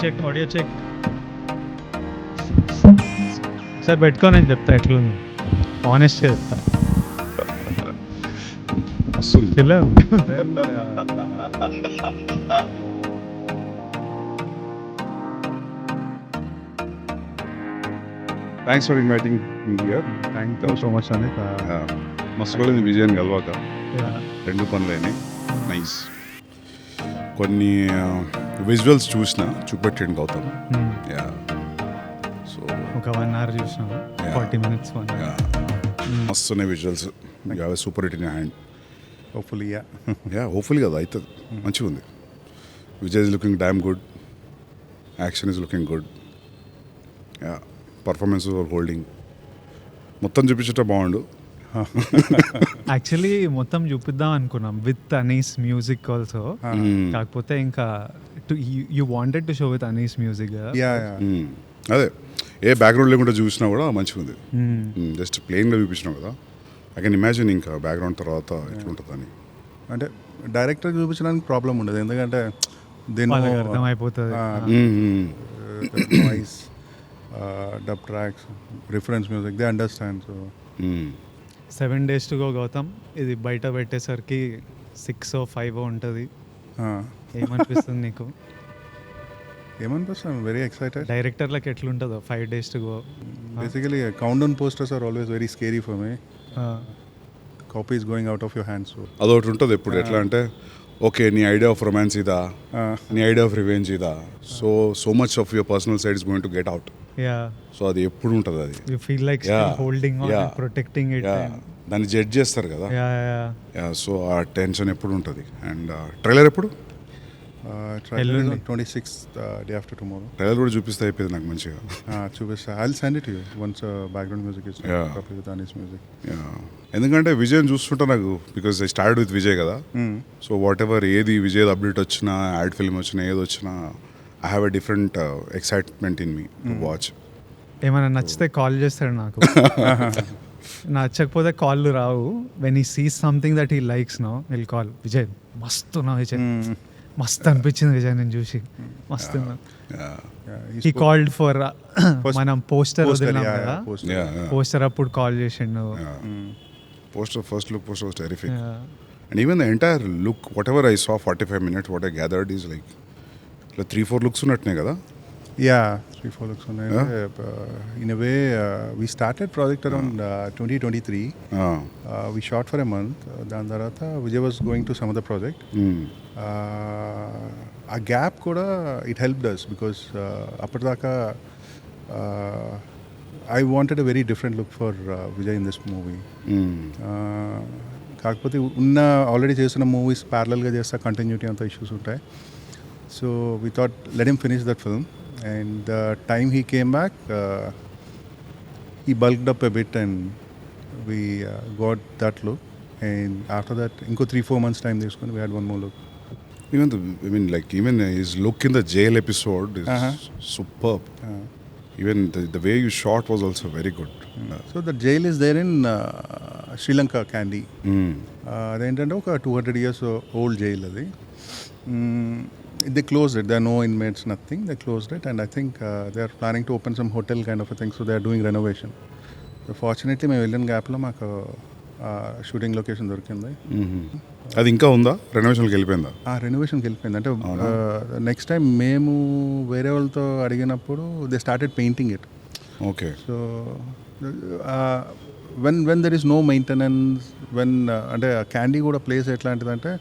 Check audio check sir పెట్టుకొని నేను చెప్తా ఎట్లుంది ఆనెస్ట్ చెప్తా thanks for inviting me here. Thank you so much అని మస్తు కూడా విజయన్ కలవాక రెండు పనులైనాయి. నైస్. కొన్ని విజువల్స్ చూపెట్టండి గౌతమ్. యా సో ఒక 1 hour చూసినాము 40 minutes మస్తు ఉన్నాయి visuals. You have a super hit in hand. Hopefully hopefully కదా అవుతుంది. మంచిగా ఉంది. Vijay is looking damn good. Action is looking good. Yeah performance holding. మొత్తం చూపించట బాగుండు. యాక్చువల్లీ మొత్తం చూపిద్దాం అనుకున్నాం విత్ అనీస్ మ్యూజిక్ ఆల్సో. కాకపోతే ఇంకా you wanted to show with Anees music. అదే ఏ బ్యాక్గ్రౌండ్ లేకుండా చూసినా కూడా మంచిగా ఉంది. జస్ట్ ప్లెయిన్గా చూపించినావు కదా. ఐ కెన్ ఇమాజిన్ ఇంకా బ్యాక్గ్రౌండ్ తర్వాత ఎట్లుంటుందని. అంటే డైరెక్టర్ చూపించడానికి ప్రాబ్లం ఉండదు, ఎందుకంటే దీని అర్థమైపోతుంది. Noise, dub tracks, reference music, they understand. So 7 days to go Gautam. ఇది బయట పెట్టేసరికి 6 or 5 ఉంటుంది. ఏమనిపిస్తుంది నీకు? ఏమనిపిస్తుంది? Very excited. డైరెక్టర్లకు ఎట్లుంటుందో 5 days to go. Basically countdown posters are always very scary for me. Copies going out of your hands. అదొకటి ఉంటుంది ఎప్పుడు. ఎట్లా అంటే ఓకే నీ ఐడియా ఆఫ్ రొమాన్స్ ఇదా, నీ ఐడియా ఆఫ్ రివెంజ్ ఇదా, so much of your personal side is going to get out. So అది ఎప్పుడు ఉంటుంది. అది you feel like holding on and protecting it. దాన్ని జడ్జ్ చేస్తారు కదా. సో ఆ టెన్షన్ ఎప్పుడు ఉంటుంది. అండ్ ట్రైలర్ ఎప్పుడు? 26th, day after tomorrow. Trailer కూడా చూపిస్తే అయిపోయింది నాకు మంచిగా. చూపిస్తా. I'll send it to you once background music is coupled with Anis music. ఎందుకంటే విజయ్ చూస్తుంటా నాకు, because I start with Vijay కదా. సో వాట్ ఎవర్ ఏది విజయ్ అప్డేట్ వచ్చినా, యాడ్ ఫిల్మ్ వచ్చినా, ఏది వచ్చినా I have a different excitement in me to watch. ఏమైనా నచ్చితే కాల్ చేస్తాడు నాకు. నచ్చకపోతే కాళ్ళు రావు. When he sees something that he likes no will call, Vijay మస్తు నా విజయ్ మస్తు అనిపించింది విజయ్ నేను చూసి మస్తు. హీ కాల్డ్ ఫర్ మనం పోస్టర్ వదిలినాం కదా, పోస్టర్ అప్పుడు కాల్ చేసిండు. Poster first look poster was terrific. And even the entire look what ever I saw 45 minutes what I gathered is like 3-4 looks ఉన్నట్టునే కదా. 3-4 looks ఉన్నాయి. In a way, we started project around 2023. We shot for a month. దాని తర్వాత Vijay was going to some other project. ఆ gap కూడా it helped us because అప్పటిదాకా I wanted a very different look for Vijay in this movie. కాకపోతే ఉన్న already చేసిన movies ప్యారలల్గా చేస్తా కంటిన్యూటీ అంత ఇష్యూస్ ఉంటాయి. So we thought let him finish that film, and the time he came back, he bulked up a bit and we got that look. And after that, inko 3-4 months time we had one more look. Even his look in the jail episode is superb. Even the way you shot was also very good. So the jail is there in Sri Lanka, Kandy. Adentante oka 200 years old jail adi. They closed it. There are no inmates, nothing. They closed it, and I think they are planning to open some hotel kind of a thing. So they are doing renovation. So fortunately, my వెళ్ళిన గ్యాప్లో మాకు shooting location దొరికింది. అది ఇంకా ఉందా? రెనోవేషన్కి వెళ్ళిపోయిందా? రెనోవేషన్కి వెళ్ళిపోయింది. అంటే నెక్స్ట్ టైం మేము వేరే వాళ్ళతో అడిగినప్పుడు they started painting it. Okay. So when there is no maintenance, when అంటే క్యాండీ కూడా ప్లేస్ ఎట్లాంటిదంటే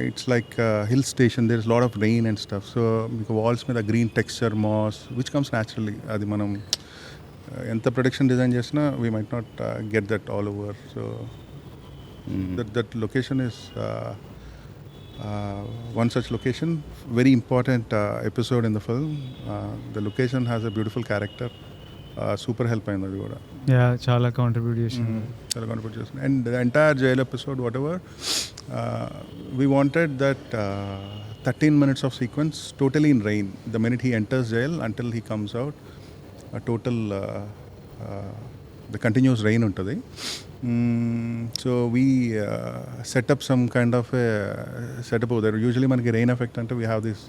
it's like a hill station. There's a lot of rain and stuff, so మీకు వాల్స్ మీద green texture, mass which comes naturally. అది మనం ఎంత production design చేసినా we might not get that all over. So that location is one such location. Very important episode in the film. The location has a beautiful character. Super help అయింది అది కూడా. చాలా contribute చేసింది. And the entire jail episode what ever we wanted that 13 minutes of sequence totally in rain. The minute he enters jail until he comes out, a total the continuous rain untadi. So we set up some kind of a setup over there. Usually manaki rain effect ante we have this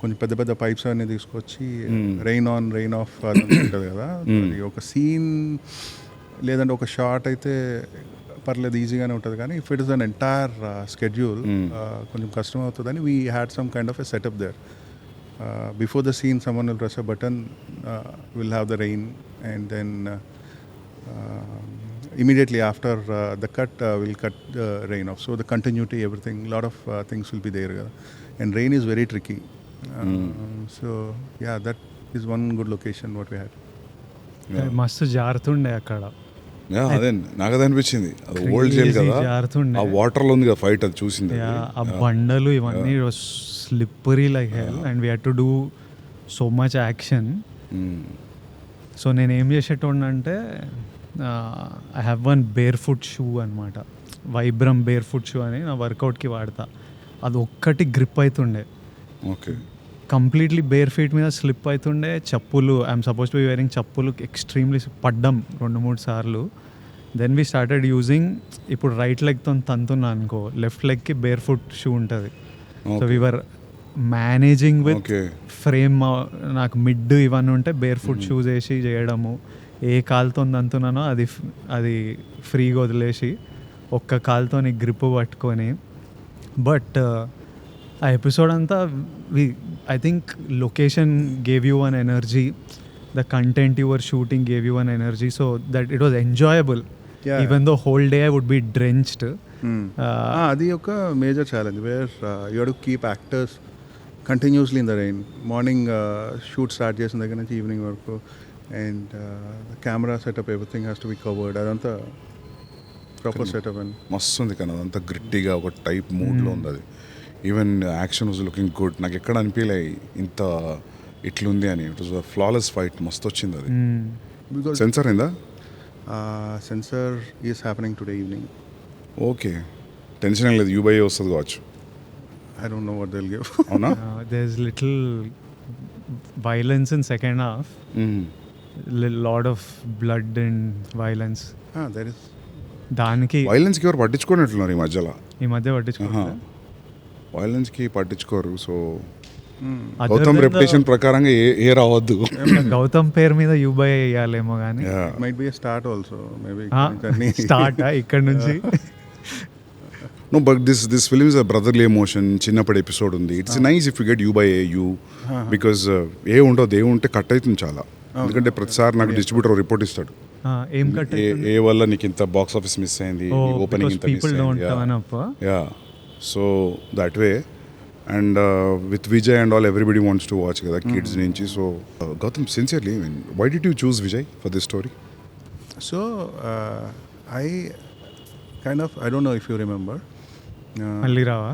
కొంచెం పెద్ద పెద్ద pipes అన్నీ తీసుకొచ్చి rain on rain of ఉంటుంది కదా, అది ఒక scene లేదంటే ఒక షార్ట్ అయితే పర్లేదు ఈజీగానే ఉంటుంది, కానీ if it is an entire schedule కొంచెం కష్టం అవుతుందని we had some kind of a setup there. Before the scene, someone will press a button, will have the rain, and then immediately after the cut, we'll cut the rain off. So the continuity, everything, a lot of things will be there. And rain is very tricky. So yeah, that is one good location what we had. మస్తు జారుతుండే అక్కడ. అదే నాకు అదే అనిపించింది, అది old jail కదా, ఆ water లో ఉంది కదా ఫైట్, అది చూసింది. ఆ బండలు ఇవన్నీ slippery like hell and we had to do so much action. So నేను ఏం చేసేటోడినంటే I have one bear foot shoe అనమాట, వైబ్రమ్ బేర్ ఫుట్ షూ అని నా వర్కౌట్కి వాడతా. అది ఒక్కటి గ్రిప్ అవుతుండే, ఓకే, కంప్లీట్లీ బేర్ ఫీట్ మీద స్లిప్ అవుతుండే. చెప్పులు, I'm supposed to be wearing చెప్పులు, ఎక్స్ట్రీమ్లీ పడ్డం 2-3 సార్లు. దెన్ వీ స్టార్టెడ్ యూజింగ్, ఇప్పుడు రైట్ లెగ్తో తంతున్నా అనుకో, లెఫ్ట్ లెగ్కి బేర్ ఫుట్ షూ ఉంటుంది. So we were managing with frame. నాకు మిడ్ ఇవన్నీ ఉంటే బేర్ ఫుట్ షూస్ వేసి చేయడము, ఏ కాలుతో తంతున్నానో అది ఫ్రీగా వదిలేసి ఒక్క కాలుతో గ్రిప్ పట్టుకొని. బట్ ఆ ఎపిసోడ్ అంతా I think location gave you one energy, the content you were shooting gave you one energy, so that it was enjoyable even though whole day I would be drenched. అది ఒక major challenge where you have to keep actors continuously in the rain. Morning shoot start చేసిన దగ్గర నుంచి evening వరకు, and camera setup everything has to be covered. అదంతా proper setup and మస్తు ఉంది కానీ అదంతా గ్రిట్టీగా ఒక టైప్ మూడ్లో ఉంది అది. Even action was looking good, నాకు ఎక్కడ అనిపించలే ఇంత ఇట్లుంది అని. It was a flawless fight, మస్తు వచ్చింది అది. బికాజ్ సెన్సార్ అయిందా? Censor is happening today evening. Okay, tension ఏం లేదు, యూబై వస్తుంది కావచ్చు. I don't know what they'll give. అవునా? There's little violence in second half. Lot of blood and violence. There is. దానికి వైలెన్స్కి ఎవరు పట్టించుకోనట్లున్నారు ఈ మధ్య పట్టించుకుంటారు. వైలెన్స్కి పట్టించుకోరు. సో గౌతమ్ రెప్యుటేషన్ ప్రకారంగా ఏ రావద్దు. గౌతమ్ పేరు మీద యూబై వేయాలేమో కానీ might be a start also maybe. Start ఇక్కడ నుంచి. No, but this film is a brotherly emotion. చిన్నప్పటి ఎపిసోడ్ ఉంది. It's nice if you get you by you, because ఏ ఉండదు, ఏ ఉంటే కట్ అవుతుంది చాలా. ఎందుకంటే ప్రతిసారి నాకు డిస్ట్రిబ్యూటర్ రిపోర్ట్ ఇస్తాడు, ఏం కట్ ఏ వల్ల నీకు ఇంత బాక్స్ ఆఫీస్ మిస్ అయింది, ఓపెనింగ్ ఇంత మిస్ అయింది. Yeah, so that way. And with Vijay and all everybody wants to watch కదా, కిడ్స్ నుంచి. So Gautam, sincerely, why did you choose Vijay for this story? So I kind of, I don't know if you remember. మళ్ళీ రావా?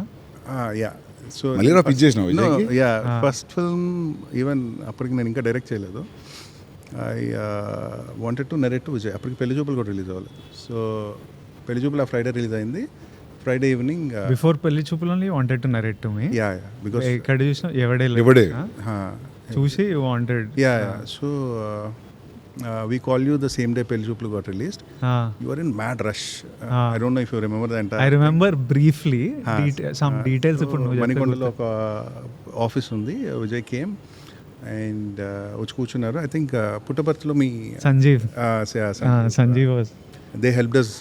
Yeah. So మళ్ళీ రా pitch చేసినావు విజయ్కి? First film even అప్పటికి నేను ఇంకా డైరెక్ట్ చేయలేదు. I wanted to narrate to Vijay. అప్పటికి పెళ్లి చూపులు కూడా రిలీజ్ అవ్వలేదు. సో పెళ్లి చూపులు ఆ ఫ్రైడే రిలీజ్ అయింది. ఫ్రైడే ఈవినింగ్ బిఫోర్ పెళ్లి చూపులు only wanted to narrate to me. Yeah because ఎక్కడ చూసినా ఎవడే చూసి wanted. Yeah so we call you the same day Pelli Choopulu got released. You were in mad rush. I don't know if you remember the entire. I remember briefly some details. ఇప్పుడు నువ్వు మణికొండలో ఒక office ఉంది. Vijay came and వచ్చి కూర్చున్నారు. I think పుట్టపర్తిలో మీ Sanjeev was. They helped us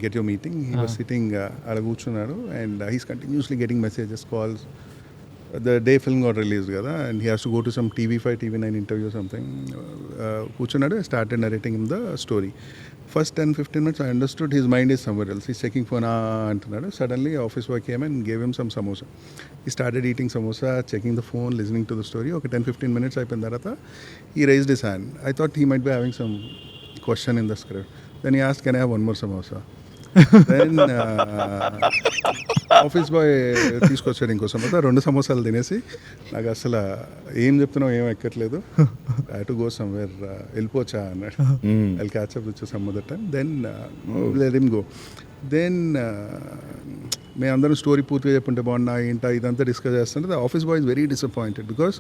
get your meeting. He was sitting అలా కూర్చున్నారు and he's continuously getting messages, calls. The day film got released kada, and he has to go to some TV5, TV9 interview or something. Kuchunadu, I started narrating him the story. First 10-15 minutes I understood his mind is somewhere else. He's checking phone antunadu. Suddenly office boy came and gave him some samosa. He started eating samosa, checking the phone, listening to the story. Okay, 10-15 minutes అయిపోయిన తర్వాత he raised his hand. I thought he might be having some question in the script. Then he asked, can I have one more samosa? Then office boy తీసుకొచ్చాడు ఇంకో సమోసా. 2 సమోసాలు తినేసి నాకు అసలు ఏం చెప్తున్నావు ఏం ఎక్కట్లేదు, ఐ టు గో సమ్వేర్, వెళ్ళిపోవచ్చా అన్నాడు. I catch up with some other time. Then let him go. Then మేము అందరం స్టోరీ పూర్తిగా చెప్పుంటే బాగున్నా ఏంటా ఇదంతా డిస్కస్ చేస్తుంటే the office boy is very disappointed because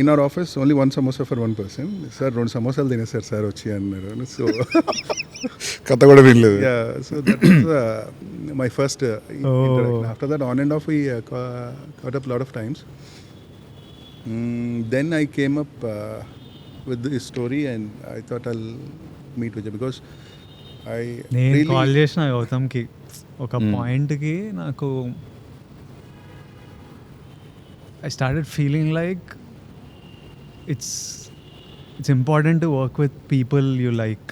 in our office only one samosa for one person. Sir, 2 సమోసాలు తినేసారు sir వచ్చి అన్నారు. సో కథ కూడా వినలేదు. Yeah, so that was my first interaction. After that on and off we caught up a lot of times. Then I came up with this story and I thought I'll meet Vijay because I నేను really call చేసిన గౌతమ్కి ఒక పాయింట్కి నాకు I started feeling like it's important to work with people you like.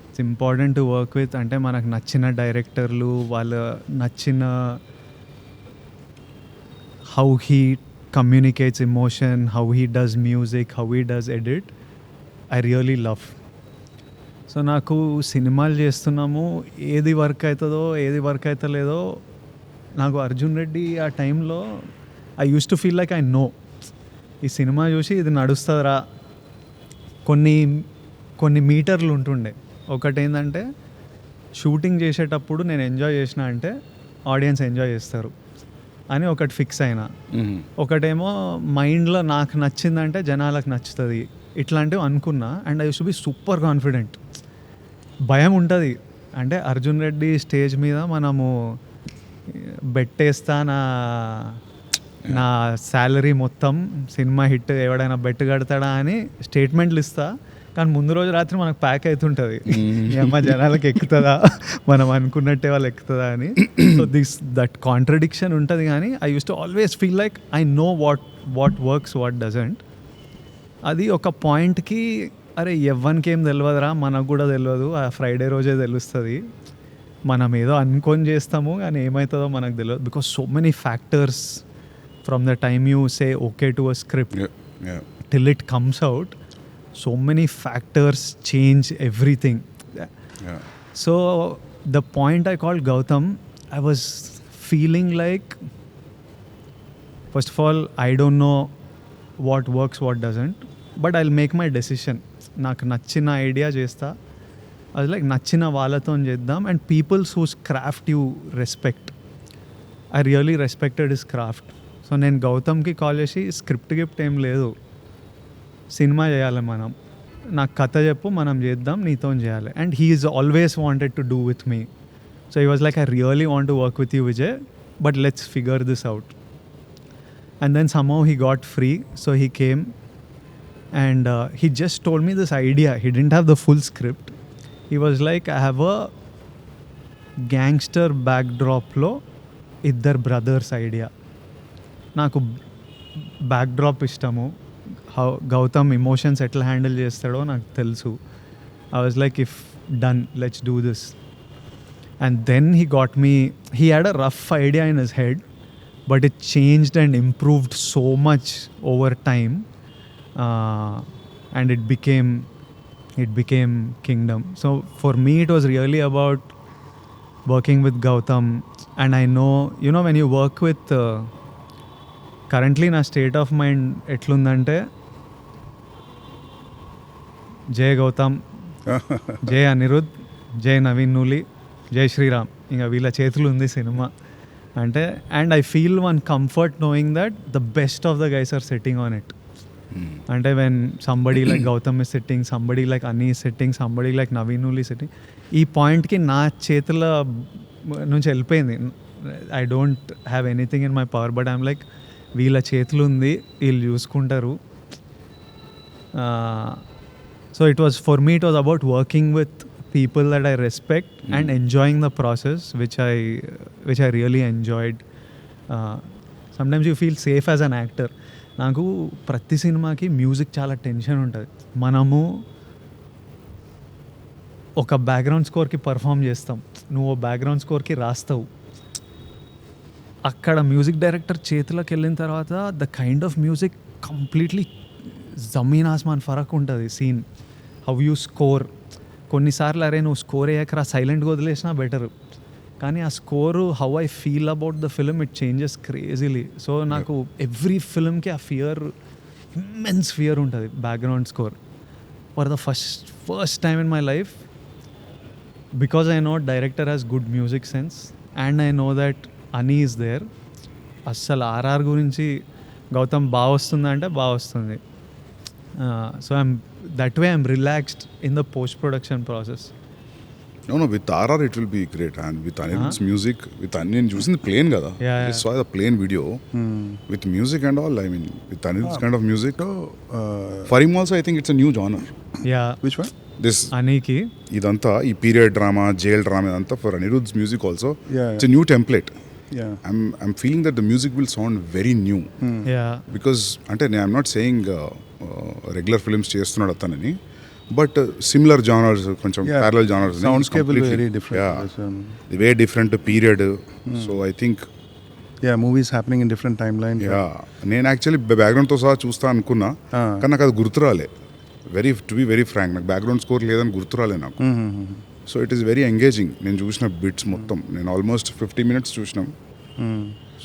It's important to work with అంటే మనకు నచ్చిన డైరెక్టర్లు, వాళ్ళ నచ్చిన how he communicates emotion, how he does music, how he does edit. I really love. So నాకు సినిమాలు చేస్తున్నాము, ఏది వర్క్ అవుతుందో ఏది వర్క్ అవుతలేదో నాకు అర్జున్ రెడ్డి ఆ టైంలో I use to feel like I know ఈ సినిమా చూసి ఇది నడుస్తుందిరా. కొన్ని మీటర్లు ఉంటుండే. ఒకటి ఏంటంటే షూటింగ్ చేసేటప్పుడు నేను ఎంజాయ్ చేసిన అంటే ఆడియన్స్ ఎంజాయ్ చేస్తారు అని ఒకటి ఫిక్స్ అయినా. ఒకటేమో మైండ్లో నాకు నచ్చిందంటే జనాలకు నచ్చుతుంది, ఇట్లాంటివి అనుకున్నా. And I use to be super confident. భయం ఉంటుంది అంటే అర్జున్ రెడ్డి స్టేజ్ మీద మనము బెట్టేస్తా, నా శాలరీ మొత్తం సినిమా హిట్ ఎవడైనా బెట్ కడతాడా అని స్టేట్మెంట్లు ఇస్తా. కానీ ముందు రోజు రాత్రి మనకు ప్యాక్ అవుతుంటుంది, అమ్మ జనాలకు ఎక్కుతుందా, మనం అనుకున్నట్టే వాళ్ళు ఎక్కుతుందా అని. సో దట్ కాంట్రడిక్షన్ ఉంటుంది. కానీ I use to always feel like I know what works, what doesn't. అది ఒక పాయింట్కి అరే ఎవ్వనికి ఏం తెలియదురా, మనకు కూడా తెలియదు, ఆ ఫ్రైడే రోజే తెలుస్తుంది. మనం ఏదో అనుకొని చేస్తాము కానీ ఏమవుతుందో మనకు తెలియదు. Because so many factors from the time you say okay to a script till it comes out, so many factors change everything. So the point I called Gowtam, I was feeling like, first of all, I don't know what works, what doesn't, but I'll make my decision. నాకు నచ్చిన idea చేస్తా, అది like నచ్చిన వాళ్ళతో చేద్దాం. And peoples whose craft you respect. I really respected his craft. So నేను గౌతమ్కి call చేసి స్క్రిప్ట్ గిఫ్ట్ ఏం లేదు, సినిమా చేయాలి మనం, నాకు కథ చెప్పు, మనం చేద్దాం, నీతో చేయాలి. And he is always wanted to do with me. So he was like I really want to work with you Vijay, but let's figure this out. And then somehow he got free, so he came and he just told me this idea. He didn't have the full script. He was like, I have a gangster backdrop lo iddar brothers idea. Naku backdrop ishtamu, how Gautam emotions etla handle chestado naku telusu. I was like, if done, let's do this. And then he got me, he had a rough idea in his head, but it changed and improved so much over time. And it became Kingdom. So for me it was really about working with Gautam. And I know, you know, when you work with currently na state of mind etlundante, Jay Gautam, Jay Anirudh, Jay Naveen Nuli, Jay Shriram, inga veela చేతులు ఉంది cinema అంటే. And I feel one comfort knowing that the best of the guys are sitting on it. అంటే when somebody like Gautam is sitting, somebody like Ani is sitting, somebody like Naveen Nuli sitting, ఈ పాయింట్కి నా చేతుల నుంచి వెళ్ళిపోయింది. I don't have anything in my power, but I'm like వీళ్ళ చేతులు ఉంది, వీళ్ళు చూసుకుంటారు. So it was for me, it was about working with people that I respect and enjoying the process, which I really enjoyed. Sometimes you feel safe as an actor. నాకు ప్రతి సినిమాకి music చాలా tension ఉంటుంది. మనము ఒక background స్కోర్కి perform చేస్తాం, నువ్వు background స్కోర్కి రాస్తావు. అక్కడ మ్యూజిక్ డైరెక్టర్ చేతిలోకి వెళ్ళిన తర్వాత the kind of music completely జమీన్ ఆస్మాన్ ఫరక్ ఉంటుంది. సీన్ హౌ యూ స్కోర్, కొన్నిసార్లు అరే నువ్వు స్కోర్ అయ్యాక సైలెంట్గా వదిలేసినా బెటర్, కానీ ఆ score how I feel about the film it changes crazily. So నాకు ఎవ్రీ ఫిలింకి ఆ ఫియర్, ఇమ్మెన్స్ ఫియర్ ఉంటుంది background score. For the first time in my life, because I know director has good music sense and I know that అని is there, అస్సలు RR గురించి గౌతమ్ బాగా వస్తుందంటే బాగా వస్తుంది. So that way I'm relaxed in the post production process. No, with RR it will be great, and with Anirudh's music, with నేను చూసింది plane కదా, Yeah. I saw the plain video with music and all. I mean, with Anirudh's kind of music. So, For him also, I think it's a new genre. Yeah which one? This అనికి ఇదంతా ఈ period drama, jail drama ఇదంతా for Anirudh's music also. Yeah. It's a new template. Yeah. I'm feeling that the music will sound very new. Yeah Because అంటే I'm not saying regular films చేస్తున్నాడు అతనని, but similar genres, కొంచెం Yeah. Parallel genres, Soundscape will be very different. Way different period. So I think Yeah, movies happening in different timelines. Yeah నేను actually బ్యాక్గ్రౌండ్తో సహా చూస్తా అనుకున్నా, కానీ నాకు అది గుర్తురాలే. టు బి వెరీ ఫ్రాంక్, నాకు బ్యాక్గ్రౌండ్ స్కోర్ లేదని గుర్తురాలే నాకు. So it is very engaging. నేను చూసిన బిట్స్ మొత్తం, నేను ఆల్మోస్ట్ 50 minutes చూసినాం.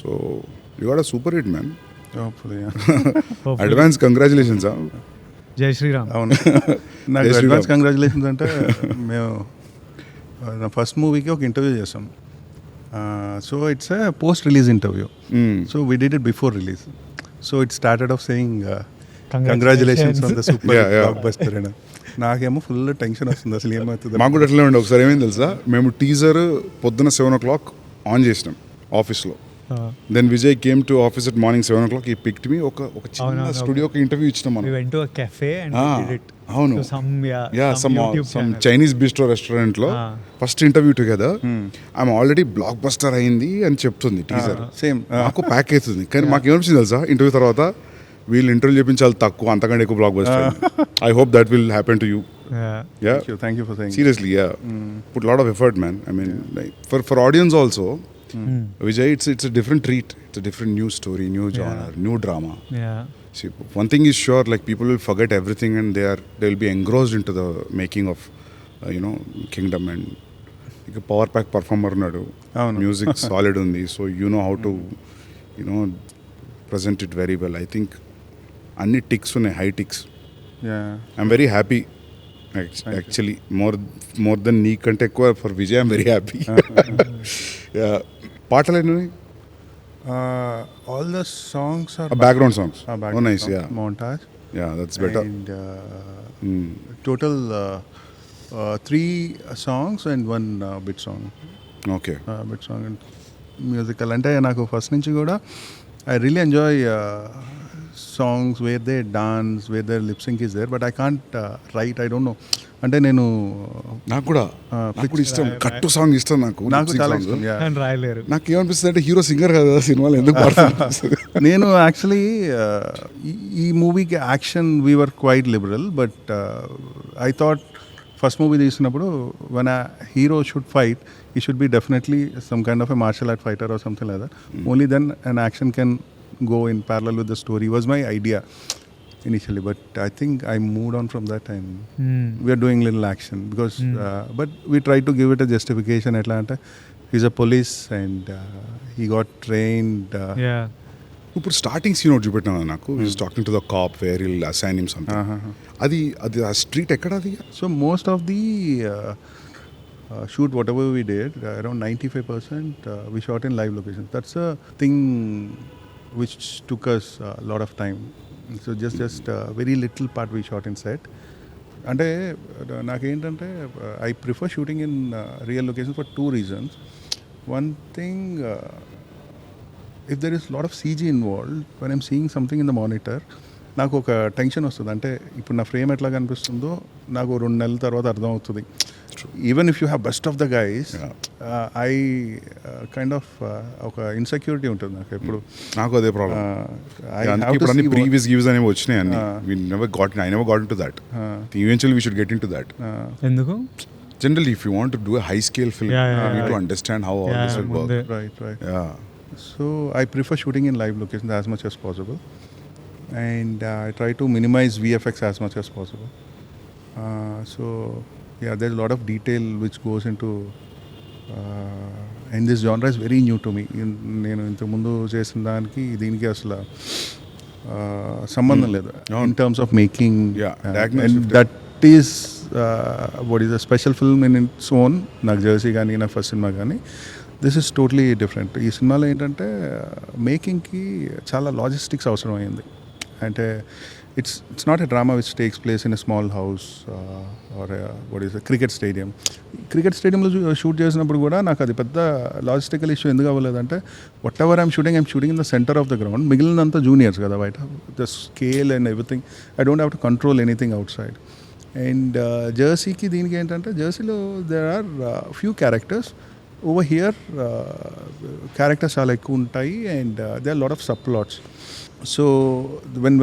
So you got a super hit man. Hopefully, yeah. Advance congratulations. జై శ్రీరామ్. అవును. నాకు Yes, అడ్వాన్స్ Sriram. కంగ్రాచులేషన్స్ అంటే మేము నా ఫస్ట్ మూవీకి ఒక ఇంటర్వ్యూ చేసాం. So it's a post release interview. So we did it before release. So it started off saying congratulations on the super Yeah, yeah. Block buster అని. నాకేమో full tension వస్తుంది, అసలు ఏమవుతుంది. మాకు కూడా అట్లే ఉండే. ఒకసారి ఏమైంది తెలుసా, మేము టీజర్ పొద్దున 7 o'clock ఆన్ చేసినాం ఆఫీస్లో. Then Vijay came to office at morning 7 o'clock. ఈ పిక్డ్ మీ ఒక చిన్న అవునవును. స్టూడియోకి ఇంటర్వ్యూ ఇచ్చినాం We మనం. went to a cafe and Ah, we did it. అవును. So some YouTube some channel. Chinese bistro restaurant లో Ah. First interview together. ఆమె ఆల్రెడీ బ్లాక్ బస్టర్ అయింది అని చెప్తుంది టీజర్. సేమ్ మాకు ప్యాక్ అవుతుంది, కానీ మాకు ఏమనిపించింది తెలుసా, ఇంటర్వ్యూ తర్వాత వీళ్ళు ఇంటర్వ్యూ చెప్పించాలి తక్కువ, అంతకంటే ఎక్కువ block buster. I hope that will happen to you. Yeah. Yeah thank you for saying. seriously, yeah. Put a lot of effort, man. I mean, like, for audience also, Vijay, it's a different treat. It's a different new story, new genre, new drama. Yeah. See, one thing is sure, like, people will forget everything and they'll be engrossed into the making of Kingdom. And like a power pack performer nadu, Avunu. music solid undi, so you know how to present it very well. I think anni ticks unnai, high ticks. Yeah. I'm very happy. Actually, more than nee kante ekkuva for Vijay, I'm very happy. Yeah. పాటలు ఎన్ని? All the songs are Background songs. background Oh, nice. songs, Yeah. montage. Yeah, that's better. And total 3 songs and 1 bit song. Okay. Bit song and musical. అంటే నాకు first నుంచి కూడా I really enjoy songs where they dance, where their lip sync is there, but I can't write. I don't know. అంటే నేను నాకు కూడా ఇష్టం, కట్టు సాంగ్ ఇష్టం నాకు. చాలా ఇష్టం. Yeah. And రాయలేరు. నాకు ఏమనిపిస్తుంది అంటే హీరో సింగర్ కదా సినిమాలో, ఎందుకు పాడుతుంది. నేను యాక్చువల్లీ ఈ మూవీకి action we're quite liberal, but I thought first movie తీసినప్పుడు వన్ ఆ hero should fight, he should be definitely some kind of a martial art fighter or something like that. Only then an action can go in parallel with the story was my idea initially, but I think I moved on from that and we are doing little action because but we try to give it a justification. Atlanta, he's a police and he got trained. Yeah. ఇప్పుడు starting scene ఒకటి చూపెట్టినా నాకు, is talking to the cop where will assign him something. అది ఆ street ఎక్కడ అది? So most of the shoot whatever we did, around 95% we shot in live locations. That's a thing which took us a lot of time. So just very little part we shot in set. అంటే నాకేంటంటే I prefer shooting in real locations for 2 reasons. One thing, if there is a lot of CG involved, when I'm seeing something in the monitor, నాకు ఒక tension వస్తుంది. అంటే ఇప్పుడు నా frame ఎట్లా కనిపిస్తుందో నాకు 2 నెలల తర్వాత అర్థం అవుతుంది. Even if you have best of the guys, I kind of ఒక ఇన్సెక్యూరిటీ ఉంటుంది నాకు ఎప్పుడు. నాకు అదే ప్రాబ్లం. ఇప్పుడు అన్ని ప్రీవియస్ గివ్స్ అనేవి వచ్చినాయి అన్ని. I never got into that. Eventually we should get into that. ఎందుకు? Generally, if you want to do a high scale film, you need to understand how all this will work. Right. Yeah. So I prefer shooting in live locations as much as possible, and I try to minimize VFX as much as possible. So yeah, there's a lot of detail which goes into and this genre is very new to me. నేను ఇంతకు ముందు చేసిన దానికి దీనికి అసలు సంబంధం లేదు in terms of making. And that is what is a special film in its own. నాకు జెర్సీ కానీ నా ఫస్ట్ సినిమా కానీ దిస్ ఇస్ టోటలీ డిఫరెంట్. ఈ సినిమాలో ఏంటంటే మేకింగ్కి చాలా లాజిస్టిక్స్ అవసరం అయింది. అంటే it's not a drama which takes place in a small house or a cricket stadium. Cricket స్టేడియంలో షూట్ చేసినప్పుడు కూడా నాకు అది పెద్ద లాజిస్టికల్ ఇష్యూ ఎందుకు అవ్వలేదంటే whatever I'm shooting in the centre of the ground. మిగిలినంతా జూనియర్స్ కదా బయట, the scale and everything I don't have to control anything outside. అండ్ జెర్సీకి దీనికి ఏంటంటే జెర్సీలో there are few characters. Over here characters చాలా ఎక్కువ ఉంటాయి and they are lot of subplots. So when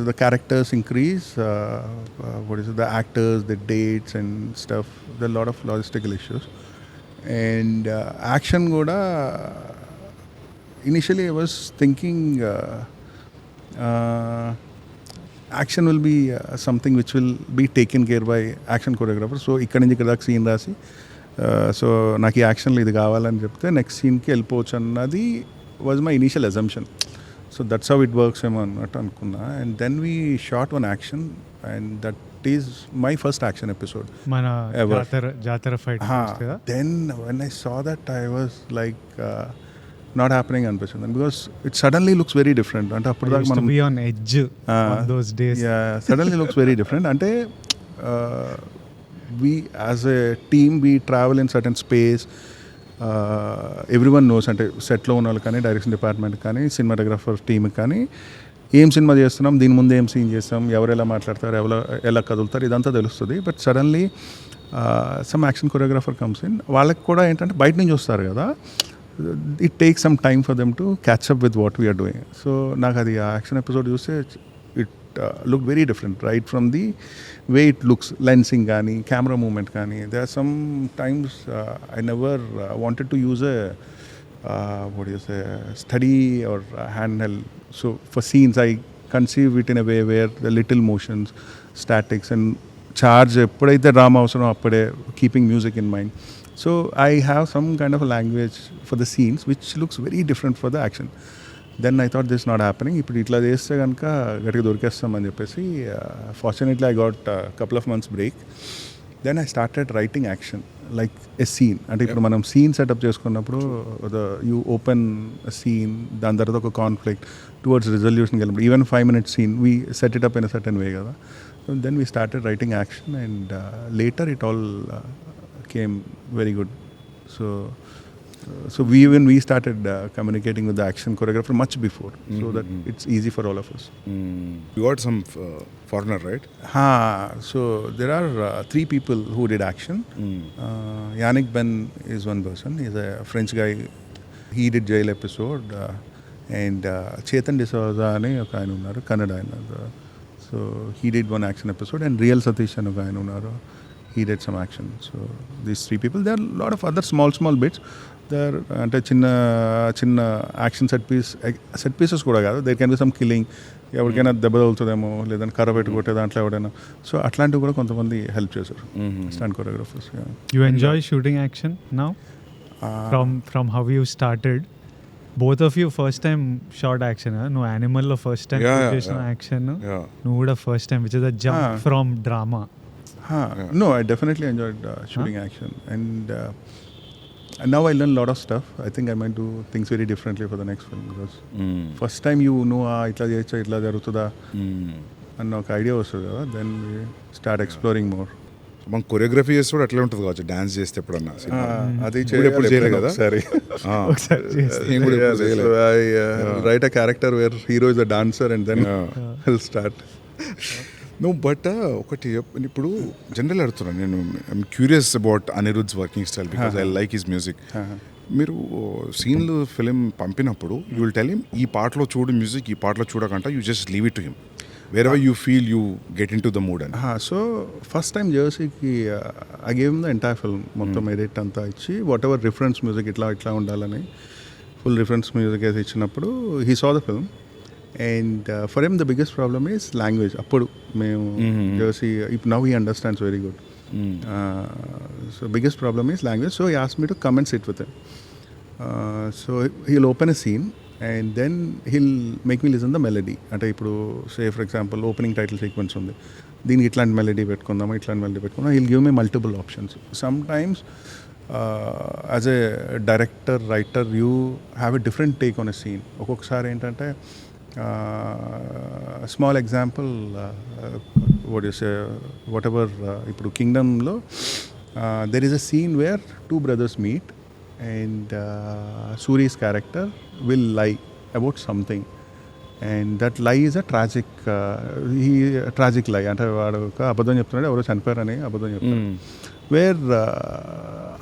the characters increase, the actors, the dates and stuff, there are a lot of logistical issues. And action goda, initially I was thinking action will be something which will be taken care by action choreographer. So ikkada nunchi ikkada scene rasi so naaki action lo idi kavalani chepte next scene ki ellipochu annadi was my initial assumption. So that's how it works ఏమో అన్నట్టు అనుకున్నా. And then we shot one action and that is my first action episode మన జాతర fight. Then when I saw that I was like not happening అనిపించింది because it suddenly looks very different. అంటే అప్పుడు దాకా మనం సడన్లీ లుక్స్ వెరీ డిఫరెంట్. అంటే we as a team we travel in certain space. Everyone knows, అంటే సెట్లో ఉన్న వాళ్ళు కానీ డైరెక్షన్ డిపార్ట్మెంట్ కానీ సినిమాటోగ్రాఫర్ టీమ్కి కానీ ఏం సినిమా చేస్తున్నాం, దీని ముందు ఏం సీన్ చేస్తాం, ఎవరు ఎలా మాట్లాడతారు, ఎలా కదులుతారు, ఇదంతా తెలుస్తుంది. But suddenly some action choreographer comes in. వాళ్ళకి కూడా ఏంటంటే బయట నుంచి వస్తారు కదా, it take some time for them to catch up with what we are doing. So నాకు అది ఆ యాక్షన్ ఎపిసోడ్ చూస్తే looked very different right from the way it looks, lensing gaani, camera movement gaani. There are some times I never wanted to use a steady or handheld. So for scenes I conceive it in a way where the little motions, statics and charge eppudaithe drama avasaro appade keeping music in mind. So I have some kind of a language for the scenes which looks very different for the action. Then I thought this not happening. ఇప్పుడు ఇట్లా చేస్తే కనుక గట్టిగా దొరికేస్తామని చెప్పేసి fortunately I got couple of months break. Then I started writing action like a scene. అంటే ఇప్పుడు మనం సీన్ సెటప్ చేసుకున్నప్పుడు యూ ఓపెన్ సీన్, దాని తర్వాత ఒక కాన్ఫ్లిక్ట్ టువర్డ్స్ రిజల్యూషన్కి వెళ్ళినప్పుడు even 5 minute scene we set it up in a certain way కదా. Then we started writing action and later it all came very good. So we started communicating with the action choreographer much before, so that it's easy for all of us. You got some foreigner, right? So there are 3 people who did action. Yannick Ben is one person. He's a French guy. He did Jail episode. And Chetan D'Souza ane oka ayana unnaru, Kannada ayana. So he did one action episode. And Real Satish ane oka ayana unnaru. He did some action. So these 3 people. There are a lot of other small bits. There అంటే చిన్న action set pieces కూడా కాదు. There can be some killing, ఎవరికైనా దెబ్బ తగులుతుందేమో, లేదంటే కర్ర పెట్టి కొట్టే దాంట్లో ఎవడైనా. సో అట్లాంటివి కూడా కొంతమంది హెల్ప్ చేశారు stunt choreographers. You enjoy shooting action now from how you started? Both of you first time shot action. నువ్వు యానిమల్లో ఫస్ట్ టైం చేసిన యాక్షన్, నువ్వు కూడా first time which is the jump from drama. No, I definitely enjoyed shooting action. And now I learn a lot of stuff. I think I might do things very differently for the next film because first time you know itla cheyocha itla jarugutuda anna oka idea vastadu kada, then we start exploring more. మనం choreography చేస్తే కూడా అట్లే ఉంటుంది కావచ్చు, dance చేస్తే ఎప్పుడన్నా. అది చేయలేదు కదా సరే. Right a character where hero is a dancer and then will start. No but ఒకటి ఇప్పుడు జనరల్ అడుగుతున్నాను నేను, I'm curious about Anirudh's working style because I like his music. మీరు సీన్లు ఫిలిం పంపినప్పుడు యూ విల్ టెల్ హిమ్ ఈ పాటలో చూడు మ్యూజిక్, ఈ పాటలో చూడకంట, you just leave it to him wherever you feel you get into the mood. So first time జెర్సీకి I gave him the entire film మొత్తం ఎడిట్ అంతా ఇచ్చి వాట్ ఎవర్ రిఫరెన్స్ మ్యూజిక్ ఇట్లా ఉండాలని ఫుల్ రిఫరెన్స్ మ్యూజిక్ వేసి ఇచ్చినప్పుడు he saw the film and for him the biggest problem is language. అప్పుడు మేము Jersey now he understands very good. So biggest problem is language, so he asked me to come and sit with him. So he'll open a scene and then he'll make me listen the melody. అంటే ఇప్పుడు say for example opening title sequence ఉంది, దీనికి ఇట్లాంటి melody పెట్టుకుందామా, ఇట్లాంటి melody పెట్టుకుందాం. he'll give me multiple options. Sometimes as a director writer you have a different take on a scene. ఒక్కొక్కసారి ఏంటంటే small example, what you say, whatever, ఇప్పుడు కింగ్డమ్లో there is a scene where two brothers meet and Suri's character will lie about something, and that lie is a tragic lie. అంటే వాడు ఒక అబద్ధం చెప్తున్నాడు, ఎవరో చనిపోయారని అబద్ధం చెప్తాడు. Where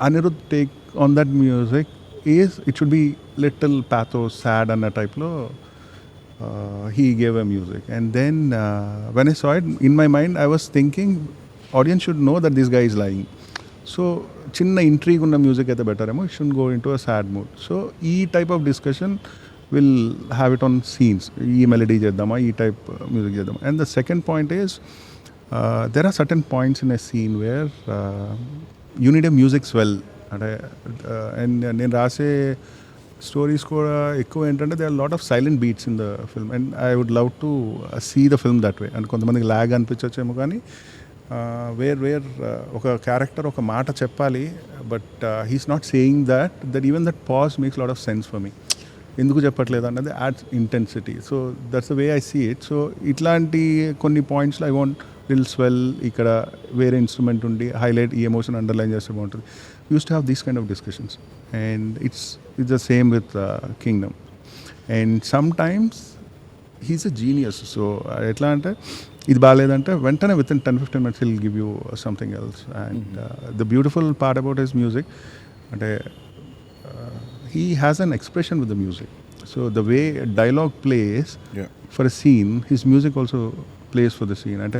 Anirudh take on that music is it should be little pathos, sad అన్న టైప్లో he gave a music. And then when I saw it, in my mind I was thinking audience should know that this guy is lying. So చిన్న intrigue ఉన్న music అయితే better ఏమో, it should go in to a sad mood. So ఈ type of discussion will have it on scenes. ఈ melody చేద్దామా, ఈ type music చేద్దామా. And the second point is there are certain points in a scene where you need a music swell. అంటే and నేను రాసే stories కూడా ఎక్కువ ఏంటంటే they are lot of silent beats in the film, and I would love to see the film that way. And కొంతమందికి lag అనిపించచ్చేమో, కానీ where ఒక క్యారెక్టర్ ఒక మాట చెప్పాలి, but he's not saying that even that pause makes lot of sense for me. ఎందుకు చెప్పట్లేదు అన్నది adds intensity. So that's the way I see it. So ఇట్లాంటి కొన్ని పాయింట్స్లో ఐ వాంట్ లిల్ స్వెల్, ఇక్కడ వేరే ఇన్స్ట్రుమెంట్ ఉండి హైలైట్ ఈ ఎమోషన్ అండర్లైన్ చేస్తే బాగుంటుంది. Use to have these kind of discussions, and it's the same with Kingdom. And some times he's a genius. So ఎట్లా అంటే ఇది బాగాలేదంటే వెంటనే with in 10-15 minutes will give you something else. And the beautiful part about his music అంటే he has an expression with the music. So the way a dialogue plays for a scene, his music also plays for the scene. And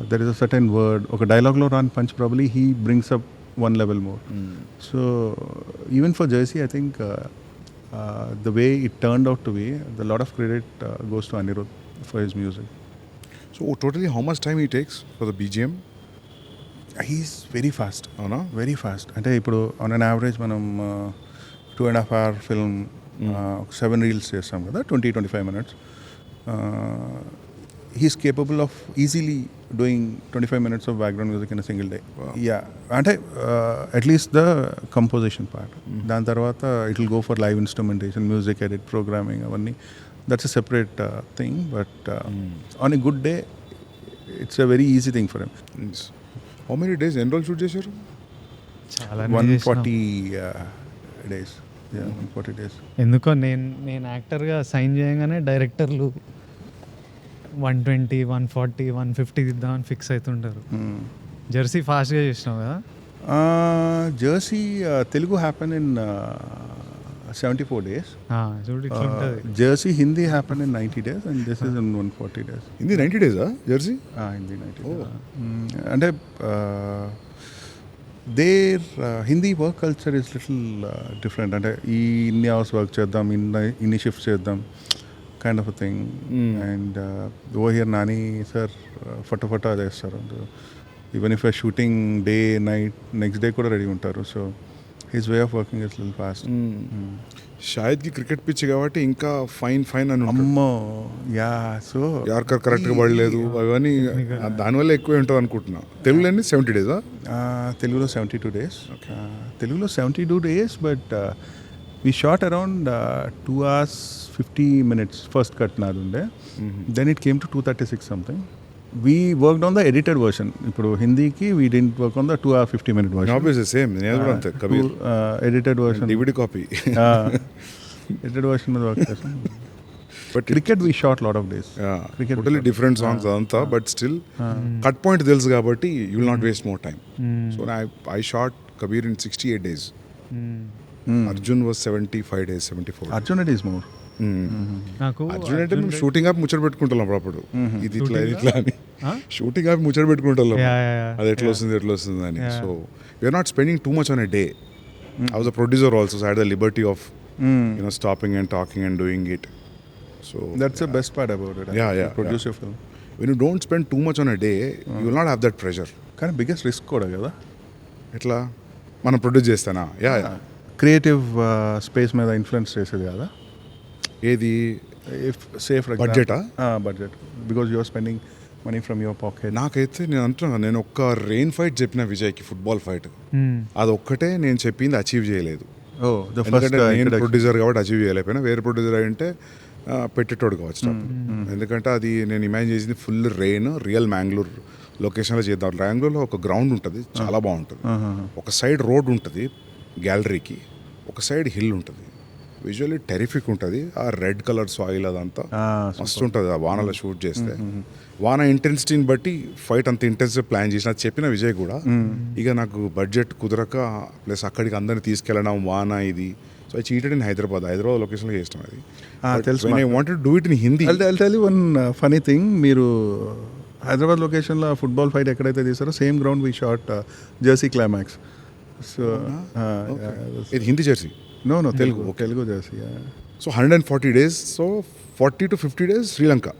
there is a certain word, okay, dialogue lo run punch, probably he brings up one level more. So even for Jersey, I think the way it turned out to be, a lot of credit goes to Anirudh for his music. So totally how much time he takes for the BGM? He's very fast. అవునా? Very fast. అంటే ఇప్పుడు on an average మనం 2.5 hour film 7 reels చేస్తాం కదా, 20-25 minutes. He's capable of easily doing 25 minutes of background music in a single day. Yeah, అంటే at least the composition part. దాని తర్వాత it will go for live instrumentation, music edit, programming, అవన్నీ that's a separate thing. But on a good day it's a very easy thing for him. How many days ఎన్ని రోజులు shoot చేశారు? చాలా 140 days. 140 days. ఎందుకో నేను యాక్టర్గా sign చేయగానే డైరెక్టర్లు 120, 140, 150 ఇద్దామని ఫిక్స్ అవుతుంటారు. జెర్సీ ఫాస్ట్గా చేసినావు కదా. Jersey Telugu happen in 74 days. చూడు ఇట్లా ఉంటుంది. Jersey Hindi happen in 90 days and this is in 140 days. Hindi 90 days Jersey? Hindi 90 days. అంటే there Hindi work culture is little different. అంటే ఈ ఇన్ని అవర్స్ వర్క్ చేద్దాం, ఇన్ని షిఫ్ట్స్ చేద్దాం kind of a thing. And oh here Nani sir ఫటాఫటా చేస్తారు. Even if shooting day night next day కూడా రెడీ ఉంటారు. So his way of working is little fast. షాహిద్కి క్రికెట్ పిచ్ కాబట్టి ఇంకా ఫైన్ అని అమ్మో. యా, సో యార్కర్ కరెక్ట్గా పడలేదు, అవన్నీ దానివల్ల ఎక్కువ ఉంటుంది అనుకుంటున్నా. తెలుగులో 70 days? తెలుగులో 72 days. తెలుగులో 72 days, but we shot around 2 hours 50 minutes first cut నాది ఉండే. Then it came to 236 something. We worked on the edited version. ఇప్పుడు హిందీకి we didn't work on the 2 hour 50 minute version. Obviously same. నేను కూడా అంతే. Kabir edited version, DVD copy. edited version మీద work చేసాం. But cricket we shot lot of days. Cricket totally different songs అదంతా, but still cut point తెలుసు కాబట్టి you will not waste more time. So I shot Kabir in 68 days. Arjun was 75 days, 74. Arjun it is more. నాకు అర్జున్ అంటే మేము shooting ఆపి ముచ్చట పెట్టుకుంటాం అప్పుడు. ఇది ఇట్లా అని షూటింగ్ ఆపి ముచ్చట పెట్టుకుంటాం, అది ఎట్లా వస్తుంది అని. So we are not spending too much on a day. I was a producer also, so I had the liberty of stopping and talking and doing it. So that's the best part about it. Produce your film. When you don't spend too much on a day, you will not have that pressure. కానీ biggest risk కూడా కదా. ఎట్లా మనం produce చేస్తానా? Creative space మీద influence చేసేది కదా. ఏది? సే ఫర్ బడ్జెటా? Budget, because you are spending money from your pocket. నాకైతే నేను అంటున్నా, నేను ఒక్క రెయిన్ ఫైట్ చెప్పిన విజయ్కి, ఫుట్బాల్ ఫైట్, అది ఒక్కటే నేను చెప్పింది అచీవ్ చేయలేదు. ఎందుకంటే నేను ప్రొడ్యూసర్ కాబట్టి అచీవ్ చేయలేకపోయినా. వేరే ప్రొడ్యూసర్ అంటే పెట్టేటోడు కావచ్చు ఎందుకంటే అది నేను ఇమాజిన్ చేసింది ఫుల్ రెయిన్ రియల్ మ్యాంగ్లూర్ లొకేషన్లో చేద్దాం. మ్యాంగ్లూర్లో ఒక గ్రౌండ్ ఉంటుంది చాలా బాగుంటుంది, ఒక సైడ్ రోడ్ ఉంటుంది గ్యాలరీకి, ఒక సైడ్ హిల్ ఉంటుంది, విజువల్లీ టెరిఫిక్ ఉంటుంది. ఆ రెడ్ కలర్ సాయిల్ అదంతా మస్తు ఉంటుంది ఆ వానలో షూట్ చేస్తే. వాన ఇంటెన్సిటీని బట్టి ఫైట్ అంత ఇంటెన్సివ్ ప్లాన్ చేసిన చెప్పిన విజయ్ కూడా. ఇక నాకు బడ్జెట్ కుదరక ప్లస్ అక్కడికి అందరిని తీసుకెళ్ళడం వాన ఇది, so I cheated in Hyderabad లొకేషన్లో చేస్తాం అది తెలుసు. I wanted do it in Hindi. I'll tell you one funny thing. మీరు హైదరాబాద్ లొకేషన్లో ఫుట్బాల్ ఫైట్ ఎక్కడైతే తీసారో same ground we shot Jersey climax. So ఇది Hindi Jersey? No, Telugu jersey. Yeah. So 140 days, so 40 to 50 days Sri Lanka.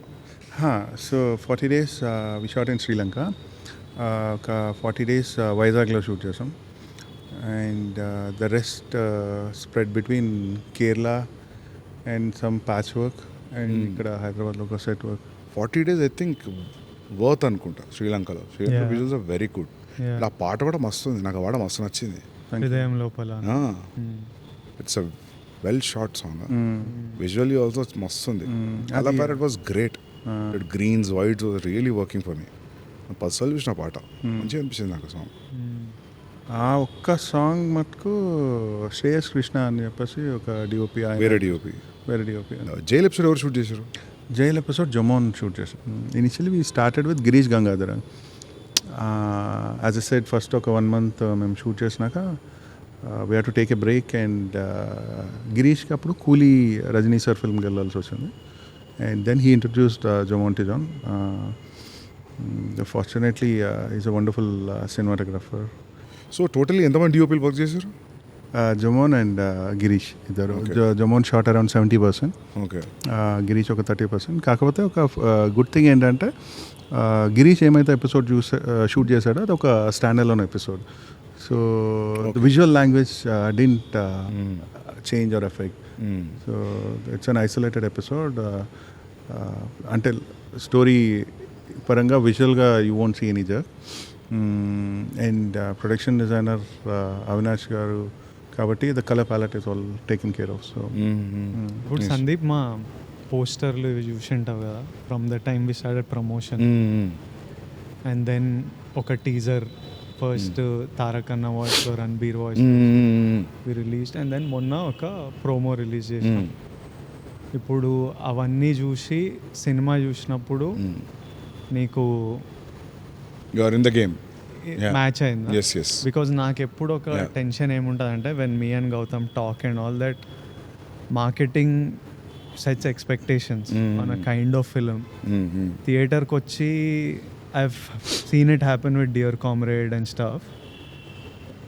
So 40 days we shot in Sri Lanka. 40 days వైజాగ్లో shoot చేసాం. And the rest spread between Kerala and some patch work and ఇక్కడ హైదరాబాద్లో ఒక set work. 40 days I think worth అనుకుంటా శ్రీలంకలో. Sri Lanka visuals are very good. ఆ పాట కూడా మస్తు ఉంది, నాకు ఆ పాట మస్తు నచ్చింది. Hrudayam Lopala it's a well shot song. Visually also మస్తు ఉంది. అలా parrot was great. Greens whites was really working for me. Personal చూసిన పాట మంచిగా అనిపించింది నాకు సాంగ్. ఆ ఒక్క సాంగ్ మటుకు శ్రేయస్ కృష్ణ అని చెప్పేసి ఒక డిఓపి, వేరే డిఓపి. జైల్ ఎపిసోడ్ ఎవరు షూట్ చేశారు? జైల్ ఎపిసోడ్ జమోన్ షూట్ చేశారు. Initially we started with Girish Gangadhar. As a said first ఒక 1 month మేము షూట్ చేసినాక we have to take a break. And గిరీష్కి అప్పుడు కూలీ రజనీ సార్ ఫిల్మ్కి వెళ్ళాల్సి వచ్చింది. And then he introduced Jomon to John. Fortunately is a wonderful cinematographer. So totally ఎంతమంది డిఓపీలు వర్క్ చేశారు? జమోన్ అండ్ గిరీష్ ఇద్దరు. జమోన్ షాట్ అరౌండ్ 70%, గిరీష్ ఒక 30%. కాకపోతే ఒక గుడ్ థింగ్ ఏంటంటే గిరీష్ ఏమైతే ఎపిసోడ్ షూట్ చేశాడో అది ఒక stand alone episode. So the visual language didn't change or effect. So it's an isolated episode. అంటే స్టోరీ పరంగా విజువల్గా you won't see any jerk. And production designer Avinash garu కాబట్టి the colour palette is all taken care of. So ఇప్పుడు సందీప్ మా పోస్టర్లు ఇవి చూసి ఉంటావు కదా, from the time we started promotion and then ఒక టీజర్ ఫస్ట్ తారక్ అన్న voice Ranbir voice we released and then మొన్న ఒక ప్రోమో రిలీజ్ చేసాం. ఇప్పుడు అవన్నీ చూసి సినిమా చూసినప్పుడు నీకు మ్యాచ్ అయిందా? బికాజ్ నాకు ఎప్పుడు ఒక టెన్షన్ ఏముంటుంది అంటే when me and Gautam talk and all that marketing sets expectations on a kind of film. థియేటర్కి వచ్చి I've seen it happen with Dear Comrade and stuff.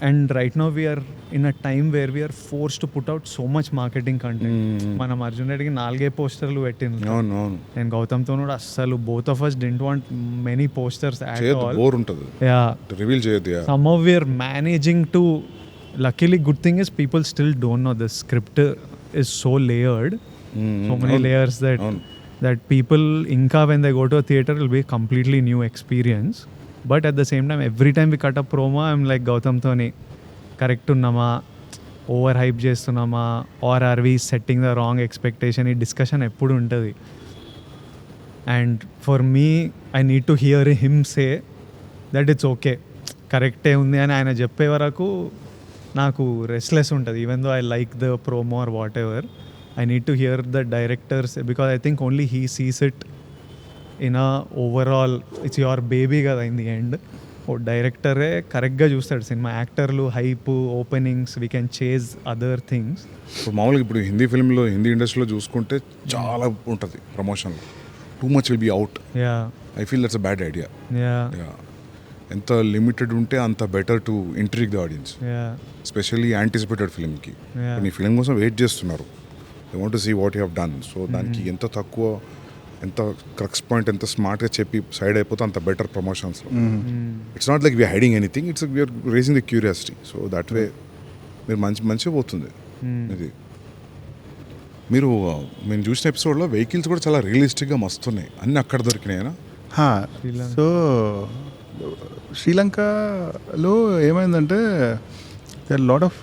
And right now we are in a time where we are forced to put out so much marketing content. Manam Arjun Reddy ki 4 posterlu pettindu. No. And Gautam tho kuda assalu both of us didn't want many posters at all. Bore untadu. Yeah. Reveal cheyadu. Yeah. Somehow we are managing to. Luckily, good thing is people still don't know the script is so layered. So many layers that people inka when they go to a theater will be a completely new experience. But at the same time, every time we cut a promo, I'm like Gautam Thoni, correct unnama, over hype chestunnama, or are we setting the wrong expectation? Ee discussion eppudu untadi. And for me, I need to hear him say that it's okay, correct undi ani ayana cheppe varaku naaku restless untadi. Even though I like the promo or whatever, I need to hear the directors because I think only he sees it in a overall, it's your baby kada in the end. ఓ డైరెక్టరే కరెక్ట్గా చూస్తాడు cinema. యాక్టర్లు hype openings we can chase other things. ఇప్పుడు మామూలుగా ఇప్పుడు హిందీ ఫిల్మ్లో హిందీ ఇండస్ట్రీలో చూసుకుంటే చాలా ఉంటుంది ప్రమోషన్లో. Too much will be out. I feel that's a bad idea. ఎంత లిమిటెడ్ ఉంటే అంత better to intrigue the audience, especially anticipated ఫిల్మ్కి. నీ ఫిల్మ్ కోసం వెయిట్ చేస్తున్నారు, they want to see what you have done. So దానికి ఎంత తక్కువ, ఎంత క్రక్స్ పాయింట్ ఎంత స్మార్ట్గా చెప్పి సైడ్ అయిపోతే అంత బెటర్ ప్రమోషన్స్లో. It's not like we're hiding anything, it's we're raising the curiosity. So that way మీరు మంచిగా పోతుంది ఇది. మీరు మేము చూసిన ఎపిసోడ్లో వెహికల్స్ కూడా చాలా రియలిస్టిక్గా మస్తున్నాయి, అన్నీ అక్కడ దొరికినాయనా? సో శ్రీలంకలో ఏమైందంటే there are a lot of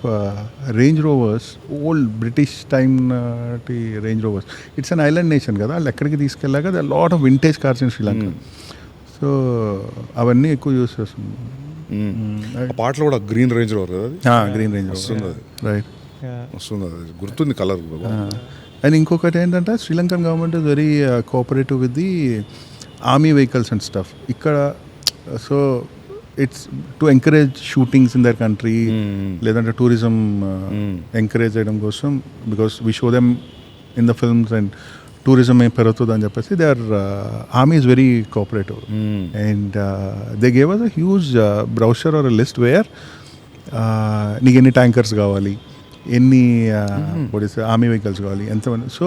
Range Rovers, old British time Range Rovers. It's an island nation కదా, వాళ్ళు ఎక్కడికి తీసుకెళ్ళాక there are a lot of vintage cars in Sri Lanka. So అవన్నీ ఎక్కువ యూస్ చేస్తుంది. పాటలో కూడా గ్రీన్ రేంజ్ రోవర్ కదా, green range వస్తుంది అది, రైట్ వస్తుంది అది, గుర్తుంది కలర్. అండ్ ఇంకొకటి ఏంటంటే Sri Lankan government is very cooperative with the army vehicles and stuff ఇక్కడ. So it's to encourage shootings in their country, లేదంటే టూరిజం ఎంకరేజ్ చేయడం కోసం, because we show them in the films and tourism ఏం పెరుగుతుంది అని చెప్పేసి they are army is very cooperative. And they gave us a huge brochure or list where నీకు ఎన్ని tankers కావాలి, ఎన్ని ఆర్మీ వెహికల్స్ కావాలి, ఎంతమంది. So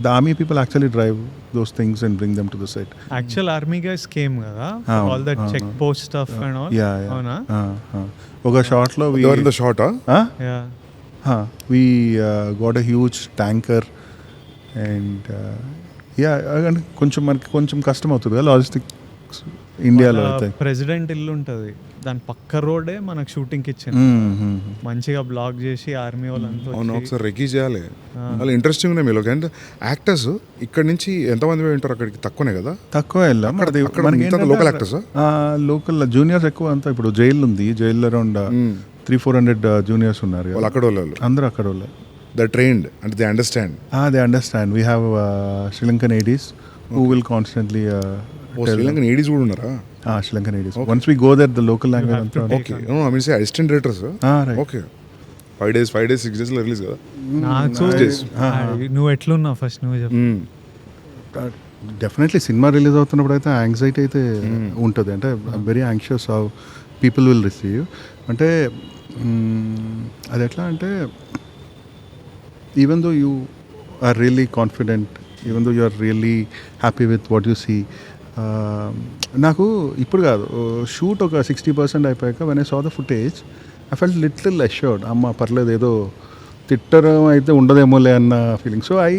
the army people actually drive those things and bring them to the set. Actual army guys came కదా, all that check post stuff and all. అవునా, ఒక షాట్లో short we got a huge tanker and కొంచెం మనకి కొంచెం కష్టం అవుతుంది కదా లాజిస్టిక్స్ ఇండియాలో. అయితే ప్రెసిడెంట్ ఇల్లు ఉంటుంది, దాని పక్క రోడే మనకు షూటింగ్కి ఇచ్చింది, మంచిగా బ్లాక్ చేసి ఆర్మీ వాళ్ళంతా. అవును, ఒకసారి రెక్కీ చేయాలి. వాళ్ళు ఇంట్రెస్టింగ్ ఉన్నాయి మీలో. అండ్ యాక్టర్స్ ఇక్కడ నుంచి ఎంతమంది ఉంటారు అక్కడికి? తక్కువనే కదా, తక్కువ వెళ్ళాం. లోకల్ యాక్టర్స్, లోకల్ జూనియర్స్ ఎక్కువ అంతా. ఇప్పుడు జైలు ఉంది, జైల్లో అరౌండ్ 300-400 జూనియర్స్ ఉన్నారు. వాళ్ళు అక్కడ వాళ్ళు, అందరూ అక్కడ వాళ్ళే. They are trained and they understand. They understand. We have Sri Lankan ADs who will constantly Sri Lankan ADs కూడా ఉన్నారా? Sri Lankan ADs. Okay. Once we go there, the local language. Okay. No, I mean say assistant directors. Right. Okay. 5 days, 6 days లో release కదా. నువ్వు ఎట్లున్నావు first నువ్వు చెప్పు. Definitely cinema release అవుతున్నప్పుడు అయితే యాంగ్జైటీ అయితే ఉంటుంది. అంటే very anxious how people will receive. అంటే అది ఎట్లా అంటే even though you are really confident, even though you are really happy with what you see, నాకు ఇప్పుడు కాదు, షూట్ ఒక 60% అయిపోయాక when I saw the footage I felt little assured. అమ్మ పర్లేదు, ఏదో తిట్టడం అయితే ఉండదేమోలే అన్న feeling. So I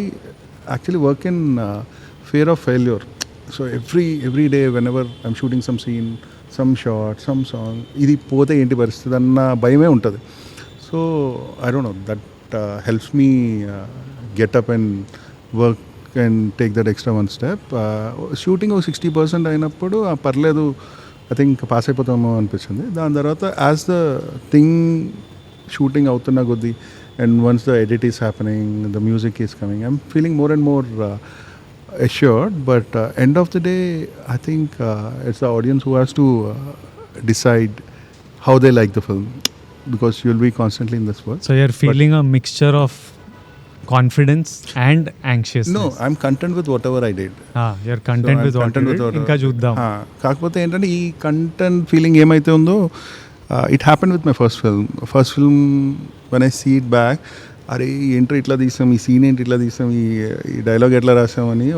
actually work in fear of failure. So every day whenever I'm shooting some scene, some shot, some song, ఇది పోతే ఏంటి పరిస్థితి అన్న భయమే ఉంటుంది. So I don't know, that helps me get up and work and take that extra one step. Shooting ఒక 60% అయినప్పుడు పర్లేదు, ఐ థింక్ పాస్ అయిపోతామో అనిపించింది. దాని తర్వాత యాజ్ ద థింగ్ షూటింగ్ అవుతున్న కొద్దీ and once the edit is happening, the music is coming, I'm feeling more and more assured. But end of the day, I think it's the audience who has to decide how they like the film, because you'll be constantly in this world. So you're feeling a mixture of confidence and anxiousness. No, I'm content with whatever I did. You're content with what you did. ఇంకా చూద్దాం. కాకపోతే ఏంటంటే ఈ content feeling ఏమైతే ఉందో, it happened with my first film. When I see it back, అరే ఈ entry ఇట్లా తీసాం, ఈ సీన్ ఏంటి ఇట్లా తీసాం, ఈ డైలాగ్ ఎట్లా రాసామని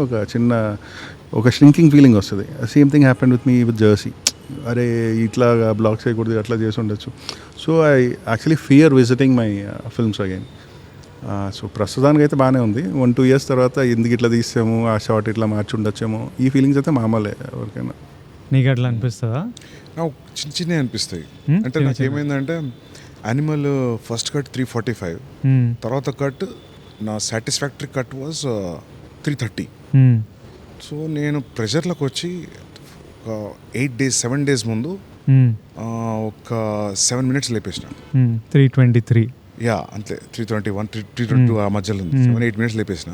ఒక షింకింగ్ ఫీలింగ్ వస్తుంది. Same thing happened with me with Jersey. అరే ఇట్లా బ్లాక్ చేయకూడదు, అట్లా చేసి ఉండొచ్చు. So I actually fear visiting my films again. So ప్రస్తుతానికి అయితే బాగానే ఉంది. 1-2 years తర్వాత ఎందుకు ఇట్లా తీసాము, ఆ షార్ట్ ఇట్లా మార్చి ఉండొచ్చేమో, ఈ ఫీలింగ్స్ అయితే మామూలే ఎవరికైనా. నీకు అట్లా అనిపిస్తుందా? నాకు చిన్న అనిపిస్తాయి. అంటే నాకు ఏమైందంటే, యానిమల్ ఫస్ట్ కట్ 345, తర్వాత కట్ నా సాటిస్ఫాక్టరీ కట్ వాజ్ 330. సో నేను ప్రెషర్లోకి వచ్చి ఒక 7 days ముందు ఒక 7 minutes లేపేసిన. 323 అంతే, 321, 322 ఆ మధ్యలో 7-8 minutes లేపేసిన.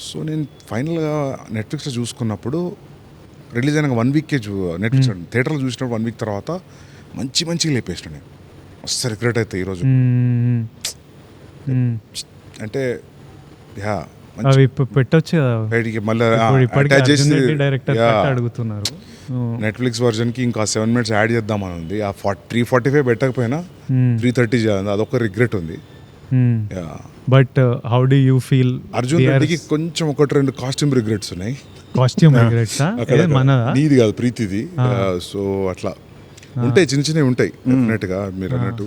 సో నేను ఫైనల్గా నెట్ఫ్లిక్స్లో చూసుకున్నప్పుడు రిలీజ్ అయిన 1 week నెట్ఫ్లిక్స్ థియేటర్లో చూసినప్పుడు 1 week తర్వాత మంచిగా లేపేసిన. నేను మస్తు రిగ్రెట్ అవుతాయి ఈరోజు. అంటే పెట్టొచ్చు మళ్ళీ డైరెక్టర్ అడుగుతున్నారు. నెట్ఫ్లిక్స్ వర్జన్కి ఇంకా 7 minutes యాడ్ చేద్దామని ఉంది. ఆ 345 పెట్టకపోయినా 330 చేయాలి, అదొక రిగ్రెట్ ఉంది. But how do you feel? Arjun రెడ్డికి కొంచెం 1-2 కాస్ట్యూమ్ రిగ్రెట్స్ ఉన్నాయి. కాస్ట్యూమ్ రిగ్రెట్స్ నీది కాదు, ప్రీతిది. సో అట్లా ఉంటాయి, చిన్నవి ఉంటాయి డెఫినెట్గా. మీరు అన్నట్టు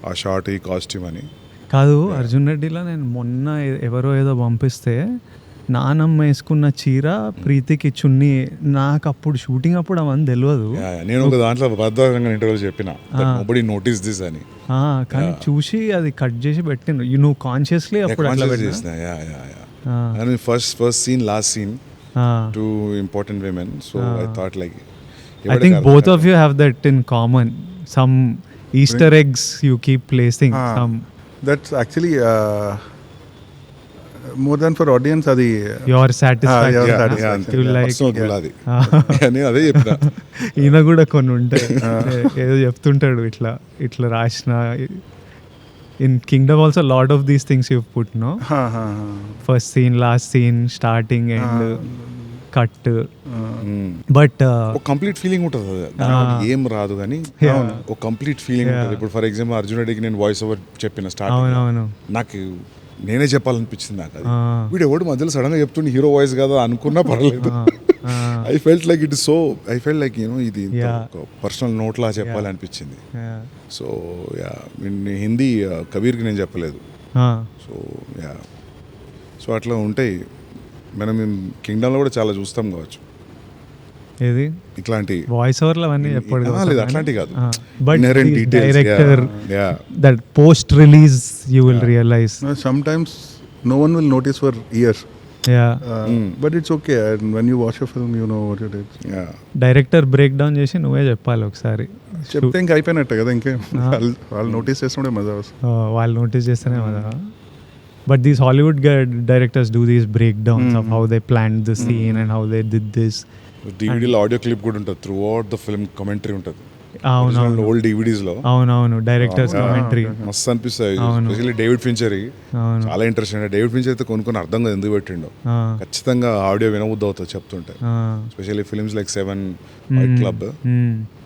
ఆ షార్ట్, ఈ కాస్ట్యూమ్ అని కాదు. అర్జున్ రెడ్డిలో నేను మొన్న ఎవరో ఏదో పంపిస్తే నానమ్మ వేసుకున్న చీర ప్రీతికి చున్నీ. నాకు అప్పుడు షూటింగ్ అప్పుడు అవన్నీ తెలియదు. నేను ఒక దాంట్లో భద్రంగా ఇంటర్వ్యూలో చెప్పిన నోబడీ నోటీస్ దిస్ అని. కానీ చూసి అది కట్ చేసి పెట్టిండు. నువ్వు కాన్షియస్లీ అప్పుడు అట్లా చేసిన first scene last scene two important women. So I thought like I think both of you have that in common. Some Easter eggs you keep placing. Some that's actually more than for audience adi your satisfaction. You like అదే చెప్పిన. ఈయన కూడా కొన్ని ఉంటాయి ఏదో చెప్తుంటాడు ఇట్లా ఇట్లా రాసిన. In Kingdom also a lot of these things you've put, no? First scene, last scene, starting and cut. But ఒక కంప్లీట్ ఫీలింగ్ ఉంటుంది. ఏం రాదు కానీ ఒక కంప్లీట్ ఫీలింగ్ ఉంటుంది. ఇప్పుడు ఫర్ ఎగ్జాంపుల్ అర్జున్ రెడ్డికి నేను వాయిస్ ఓవర్ చెప్పిన స్టార్టింగ్, నాకు నేనే చెప్పాలనిపించింది. నాకు అది వీడు ఎవడు మధ్యలో సడన్ గా చెప్తుండే హీరో వాయిస్ కదా అనుకున్నా పర్లేదు. I felt like it so I felt like you know ఇది పర్సనల్ నోట్ లా చెప్పాలనిపించింది. సో యా హిందీ కబీర్కి నేను చెప్పలేదు. సో యా సో అట్లా ఉంటాయి. మనం కింగ్డమ్లో కూడా చాలా చూస్తాం కావచ్చు. ఏది ఇట్లాంటి వాయిస్ ఓవర్లు అవన్నీ చెప్పాడు లేదు, అట్లాంటి కాదు. But director that post release you will realize sometimes no one will notice for years. But it's okay, and when you watch a film you know what it is. Director break down చేసి నువ్వే చెప్పాలి ఒకసారి. చెప్తే ఇంకా అయిపోయినట్టే కదా. ఇంకే వాళ్ళు నోటీస్ చేస్తుండే మజా వస్తుంది. వాళ్ళు నోటీస్ చేస్తేనే మజా. But these Hollywood directors do these breakdowns of how they planned the scene and how they did this. DVD audio clip కూడా ఉంటుంది. Through out the film commentary ఉంటుంది. అవునవును, ఓల్డ్ DVDs లో. అవునవును, డైరెక్టర్స్ కమెంటరీ మస్తు అనిపిస్తాయి. ఎస్పెషల్లీ డేవిడ్ ఫించర్ చాలా interesting. David Fincher అయితే కొన్ని అర్థం కాదు ఎందుకు పెట్టిండో. ఖచ్చితంగా ఆడియో వినబుద్ధి అవుతుంది చెప్తుంటే. Especially films like 7, Fight Club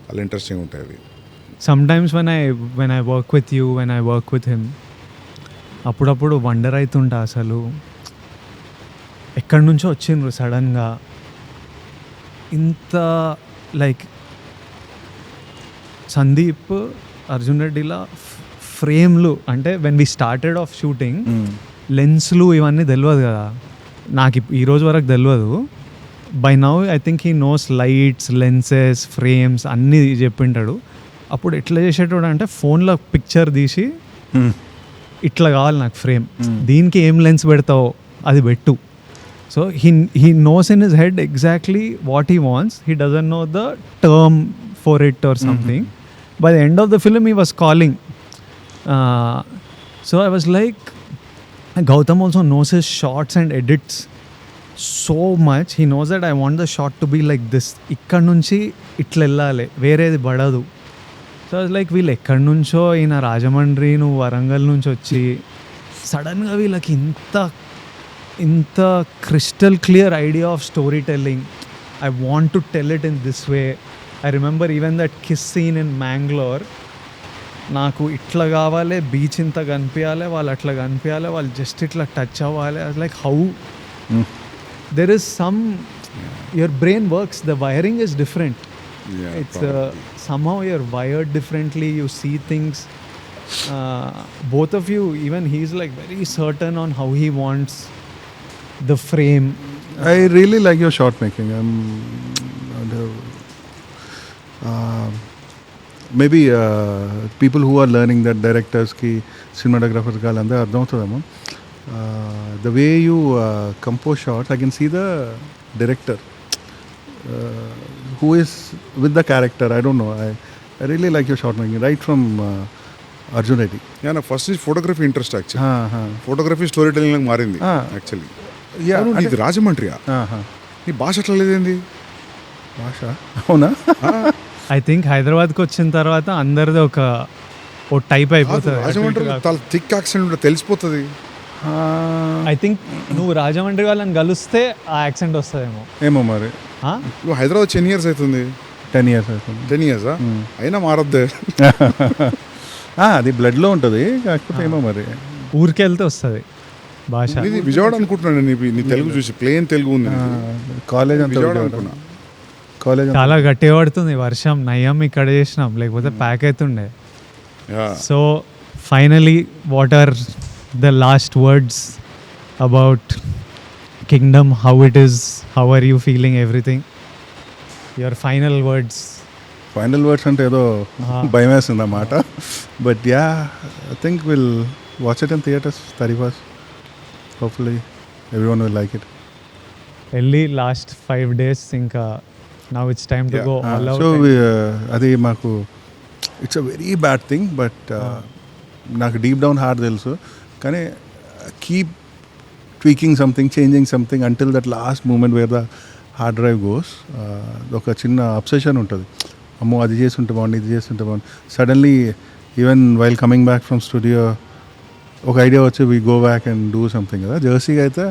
చాలా ఇంట్రెస్టింగ్ ఉంటాయి అవి. Sometimes when I work with you, when I work with him, అప్పుడప్పుడు వండర్ అవుతుంటా అసలు ఎక్కడి నుంచో వచ్చిండ్రు సడన్గా ఇంత. లైక్ సందీప్ అర్జున్ రెడ్డిలా ఫ్రేమ్లు అంటే when we started off shooting లెన్స్లు ఇవన్నీ తెలియదు కదా నాకు, ఈ రోజు వరకు తెలియదు. By now I think he knows lights, lenses, frames అన్నీ చెప్పింటాడు. అప్పుడు ఎట్లా చేసేటోడు అంటే ఫోన్లో పిక్చర్ తీసి ఇట్లా కావాలి నాకు ఫ్రేమ్, దీనికి ఏం లెన్స్ పెడతావో అది పెట్టు. So he knows in his head exactly what he wants. He doesn't know the term for it or something. By the end of the film he was calling. So I was like, Gowtam also knows his shots and edits so much. He knows that I want the shot to be like this. ఇక్కడ నుంచి ఇట్లా వెళ్ళాలి, వేరేది పడదు. So like వీళ్ళు ఎక్కడి నుంచో, ఈయన రాజమండ్రి, నువ్వు వరంగల్ నుంచి వచ్చి సడన్గా వీళ్ళకి ఇంత crystal clear idea of story telling. I want to tell it in this way. I remember even that kiss scene in Mangalore. నాకు ఇట్లా కావాలి, బీచ్ ఇంత కనిపించాలి, వాళ్ళు అట్లా కనిపించాలి, వాళ్ళు జస్ట్ ఇట్లా టచ్ అవ్వాలి. Like how there is some, your brain works, the wiring is different. It's somehow you're wired differently, you see things. Both of you, even he's like very certain on how he wants the frame. I really like your shot making. Maybe people who are learning that directors ki cinematographers ka landa ardham avutadamo. The way you compose shots, I can see the director who is with the character. I don't know, I really like your shot making right from Arjun Reddy. Yeah, na first is photography interest actually. Photography storytelling lag మారింది actually. Yeah, ఇది రాజమండ్రియా? నీ భాష అట్లా లేదేంది? భాష అవునా? I think హైదరాబాద్కి వచ్చిన తర్వాత అందరిది ఓ టైప్ అయిపోతుంది. రాజమండ్రి చాలా థిక్ యాక్సెంట్ ఉంటుంది, తెలిసిపోతుంది. ఐ థింక్ నువ్వు రాజమండ్రి వాళ్ళని కలిస్తే ఆ యాక్సెంట్ వస్తుందేమో. ఏమో మరి. నువ్వు హైదరాబాద్ 10 years అవుతుంది. 10 years అవుతుంది. 10 years అయినా మారద్దే. అది బ్లడ్లో ఉంటుంది, కాకపోతే ఏమో మరి ఊరికి వెళ్తే వస్తుంది భాష. ఇది విజయవాడ అనుకుంటున్నాను. నీ తెలుగు చూసి ప్లేన్ తెలుగు ఉంది. కాలేజ్ అంతా విజయవాడ అనుకున్నా. కాలేజ్ చాలా గట్టిగా పడుతుంది వర్షం. నయ్యం ఇక్కడ చేసినాం, లేకపోతే ప్యాక్ అవుతుండే. So finally what are the last words about kingdom, how it is, how are you feeling, everything, your final words. Final words అంటే ఏదో భయం వేస్తుంది అన్నమాట. But yeah, I think will watch it in theatres 31st. Hopefully everyone will like it. వెళ్ళి last 5 days ఇంకా now it's time to go all out. So అది మాకు it's a very bad thing, but నాకు deep down heart తెలుసు. కానీ keep tweaking something, changing something until that last moment where the hard drive goes. ఒక చిన్న obsession ఉంటుంది, అమ్మో అది చేస్తుంటే బాగుంది, ఇది చేస్తుంటే బాగుంది. Suddenly even while coming back from studio ఒక ఐడియా వచ్చి we go back and do something కదా. జెర్సీగా అయితే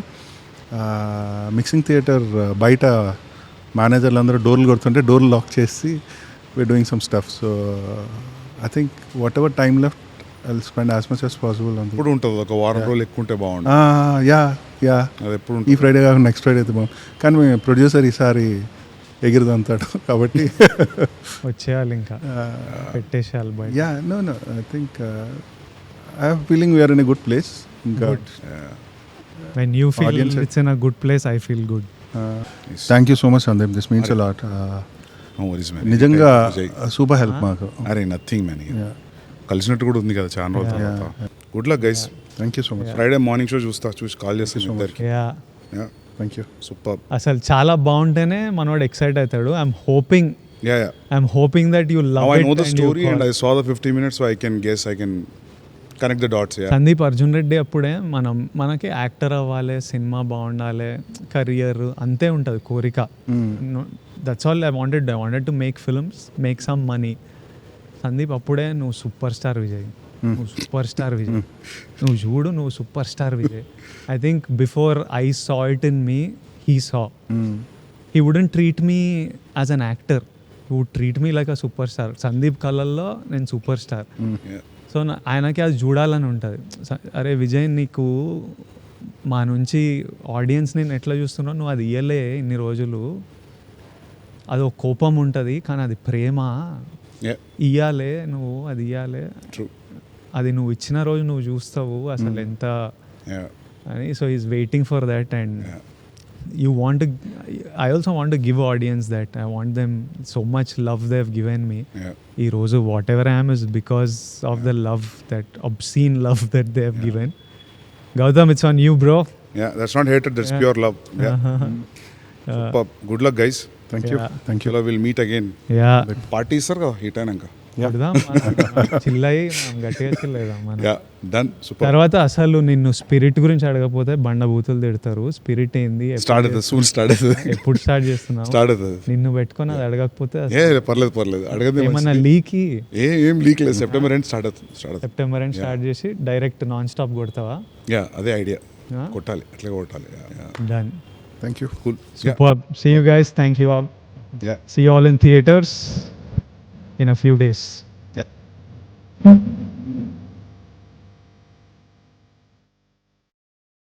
మిక్సింగ్ థియేటర్ బయట మేనేజర్లు అందరూ డోర్లు కొడుతుంటే డోర్లు లాక్ చేసి we are doing some stuff. So I think whatever time left I will spend as much as possible. ఎప్పుడు ఉంటుంది ఒక వారం రోజులు ఎక్కువ ఉంటే బాగుంటుంది. యా యా, అది ఎప్పుడు ఈ ఫ్రైడే కాకుండా నెక్స్ట్ ఫ్రైడే అయితే బాగుంది. కానీ మీ ప్రొడ్యూసర్ ఈసారి ఎగిరిదంతాడు కాబట్టి వచ్చేయాలి ఇంకా పెట్టేసేయాలి బయట. Yeah, no I think I have feeling we are in a good place. ఇంకా when you feel it's in a good place, I feel good. Thank you so much Sandeep, this means a lot. No worries, man. నిజంగా super help మాకు. అరే nothing man, కలిసినట్టు కూడా ఉంది కదా చాలా రోజుల తర్వాత. Good luck guys. Thank you so much. Friday morning show చూసి కాల్ చేస్తాను ఇద్దరికి. Thank you. సూపర్. అసలు చాలా బాగుంటేనే మనోడు ఎక్సైట్ అవుతాడు. I'm hoping that you love I it. know the story and I saw the 50 minutes, so I can connect the dots. Sandeep Arjun Reddy అప్పుడే మనకి యాక్టర్ అవ్వాలి, సినిమా బాగుండాలి, కెరియర్ అంతే ఉంటుంది కోరిక. That's all I wanted to make films, make some money. Sandeep అప్పుడే నువ్వు super star Vijay, నువ్వు సూపర్ స్టార్ విజయ్, నువ్వు చూడు నువ్వు super star Vijay. I think before I saw it in me, he saw. He wouldn't treat me as an actor, he would treat me like a super star. Sandeep కళ్ళల్లో నేను super star. So ఆయనకి అది చూడాలని ఉంటుంది. అరే విజయ్, నీకు మా నుంచి ఆడియన్స్ నేను ఎట్లా చూస్తున్నావు, నువ్వు అది ఇయ్యలే ఇన్ని రోజులు, అది ఒక కోపం ఉంటుంది కానీ అది ప్రేమ, ఇయ్యాలే నువ్వు, అది ఇయ్యాలే, అది నువ్వు ఇచ్చిన రోజు నువ్వు చూస్తావు అసలు ఎంత అని. So is waiting for that. And you want to, I also want to give audience that. I want them so much love they have given me. Ee roju whatever I am is because of the love, that obscene love that they have given. Gowtam, it's on you, bro. Yeah, that's not hatred, that's pure love. Super. Good luck guys. Thank you. We'll meet again. Party sir ka hit ainanka చిల్లయి గట్టిగా చిల్లేదా మన. Done. Super. తర్వాత అసలు నిన్ను spirit గురించి అడగకపోతే బండ బూతులు తిడతారు. స్పిరిట్ ఏంది, ఎప్పుడు స్టార్ట్ చేస్తున్నావు, నిన్ను పెట్టుకొని అది అడగకపోతే పర్లేదు అడగదు. ఏమన్నా లీకి ఏం లీక్ లేదు. సెప్టెంబర్ ఎండ్ స్టార్ట్ చేసి డైరెక్ట్ నాన్ స్టాప్ కొడతావా? అదే ఐడియా, కొట్టాలి, అట్లా కొట్టాలి. Done. Thank you. Cool. Superb. See you guys. Thank you all. See you all in theaters in a few days.